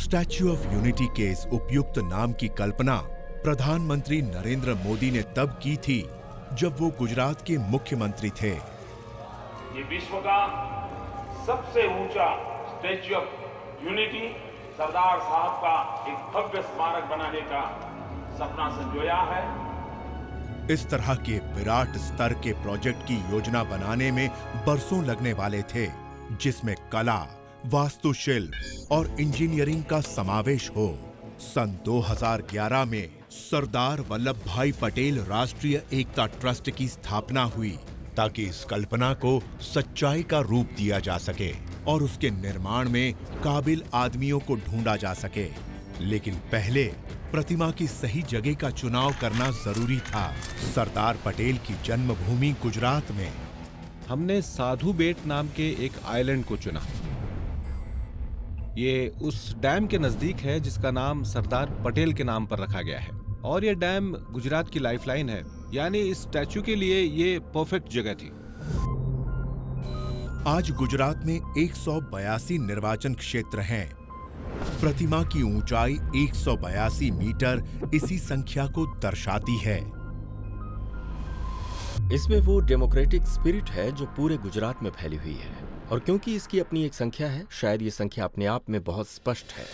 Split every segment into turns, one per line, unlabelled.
Statue of unity के इस उपयुक्त नाम की कल्पना प्रधानमंत्री नरेंद्र मोदी ने तब की थी जब वो गुजरात के मुख्यमंत्री थे।
ये विश्व का सबसे ऊंचा स्टैच्यू ऑफ यूनिटी सरदार साहब का एक भव्य स्मारक बनाने का सपना संजोया है।
इस तरह के विराट स्तर के प्रोजेक्ट की योजना बनाने में बरसों लगने वाले थे, जिसमें कला, वास्तुशिल्प और इंजीनियरिंग का समावेश हो। सन 2011 में सरदार वल्लभ भाई पटेल राष्ट्रीय एकता ट्रस्ट की स्थापना हुई ताकि इस कल्पना को सच्चाई का रूप दिया जा सके और उसके निर्माण में काबिल आदमियों को ढूंढा जा सके। लेकिन पहले प्रतिमा की सही जगह का चुनाव करना जरूरी था। सरदार पटेल की जन्मभूमि गुजरात में
हमने साधु बेट नाम के एक आइलैंड को चुना। ये उस डैम के नजदीक है जिसका नाम सरदार पटेल के नाम पर रखा गया है, और ये डैम गुजरात की लाइफलाइन है, यानी इस स्टैच्यू के लिए ये परफेक्ट जगह थी।
आज गुजरात में 182 निर्वाचन क्षेत्र हैं। प्रतिमा की ऊंचाई 182 मीटर इसी संख्या को दर्शाती है।
इसमें वो डेमोक्रेटिक स्पिरिट है जो पूरे गुजरात में फैली हुई है, और क्योंकि इसकी अपनी एक संख्या है, शायद ये संख्या अपने आप में बहुत स्पष्ट है।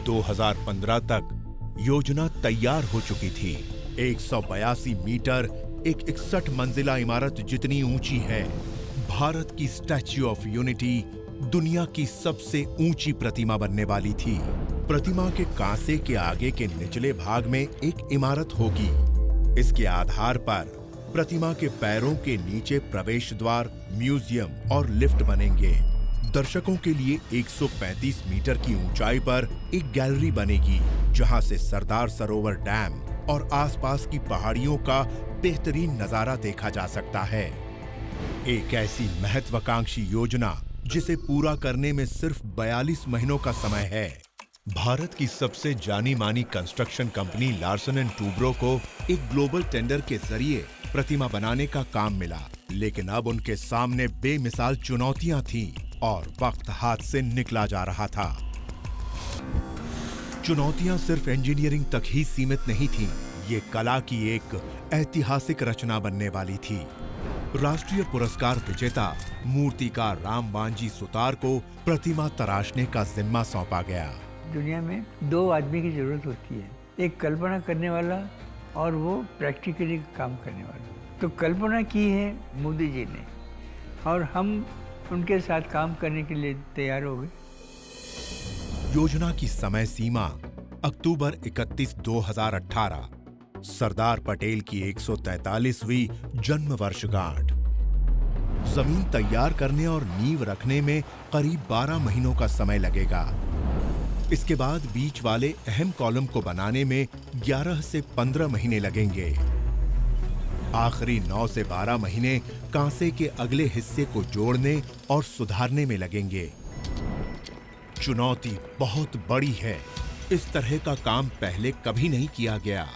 2015 तक योजना तैयार हो चुकी थी। 182 मीटर एक 61 मंजिला इमारत जितनी ऊंची है। भारत की स्टैच्यू ऑफ यूनिटी दुनिया की सबसे ऊंची प्रतिमा बनने वाली थी। प्रतिमा के कांसे के आगे के निचले भाग में एक इमारत होगी। इसके आधार पर प्रतिमा के पैरों के नीचे प्रवेश द्वार, म्यूजियम और लिफ्ट बनेंगे। दर्शकों के लिए 135 मीटर की ऊंचाई पर एक गैलरी बनेगी, जहां से सरदार सरोवर डैम और आसपास की पहाड़ियों का बेहतरीन नजारा देखा जा सकता है। एक ऐसी महत्वाकांक्षी योजना जिसे पूरा करने में सिर्फ 42 महीनों का समय है। भारत की सबसे जानी मानी construction company Larsen and Toubro को एक ग्लोबल टेंडर के जरिए प्रतिमा बनाने का काम मिला, लेकिन अब उनके सामने बेमिसाल चुनौतियां थीं और वक्त हाथ से निकला जा रहा था। चुनौतियां सिर्फ इंजीनियरिंग तक ही सीमित नहीं थीं, ये कला की एक ऐतिहासिक रचना बनने वाली थी। राष्ट्रीय पुरस्कार विजेता मूर्तिकार राम बांजी सुतार को प्रतिमा तराशने का जिम्मा सौंपा गया।
दुनिया में 2 आदमी की जरूरत होती है, एक कल्पना करने वाला और वो प्रैक्टिकली काम करने वाला। तो कल्पना की है मोदी जी ने, और हम उनके साथ काम करने के लिए तैयार हो गए।
योजना की समय सीमा अक्टूबर 31, 2018, सरदार पटेल की 143वीं जन्म वर्षगांठ। जमीन तैयार करने और नींव रखने में करीब 12 महीनों का समय लगेगा। इसके बाद बीच वाले अहम कॉलम को बनाने में 11 से 15 महीने लगेंगे। आखिरी 9 से 12 महीने कांसे के अगले हिस्से को जोड़ने और सुधारने में लगेंगे। चुनौती बहुत बड़ी है। इस तरह का काम पहले कभी नहीं किया गया।